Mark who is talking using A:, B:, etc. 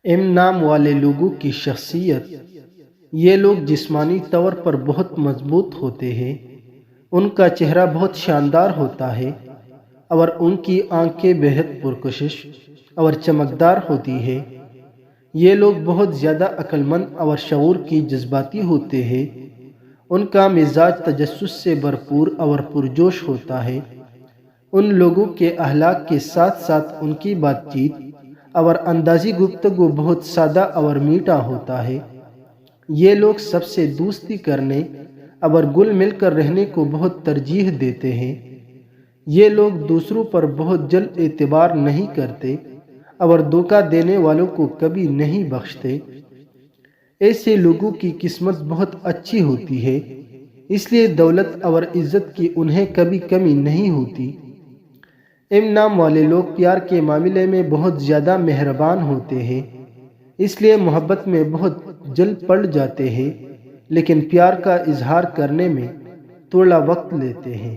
A: M نام والے لوگوں کی شخصیت۔ یہ لوگ جسمانی طور پر بہت مضبوط ہوتے ہیں، ان کا چہرہ بہت شاندار ہوتا ہے اور ان کی آنکھیں بہت پرکشش اور چمکدار ہوتی ہے۔ یہ لوگ بہت زیادہ عقل مند اور شعور کی جذباتی ہوتے ہیں۔ ان کا مزاج تجسس سے بھرپور اور پرجوش ہوتا ہے۔ ان لوگوں کے اخلاق کے ساتھ ساتھ ان کی بات چیت اور اندازی گفتگو بہت سادہ اور میٹھا ہوتا ہے۔ یہ لوگ سب سے دوستی کرنے اور گل مل کر رہنے کو بہت ترجیح دیتے ہیں۔ یہ لوگ دوسروں پر بہت جلد اعتبار نہیں کرتے اور دھوکہ دینے والوں کو کبھی نہیں بخشتے۔ ایسے لوگوں کی قسمت بہت اچھی ہوتی ہے، اس لیے دولت اور عزت کی انہیں کبھی کمی نہیں ہوتی۔ ایم نام والے لوگ پیار کے معاملے میں بہت زیادہ مہربان ہوتے ہیں، اس لیے محبت میں بہت جلد پڑ جاتے ہیں، لیکن پیار کا اظہار کرنے میں تھوڑا وقت لیتے ہیں۔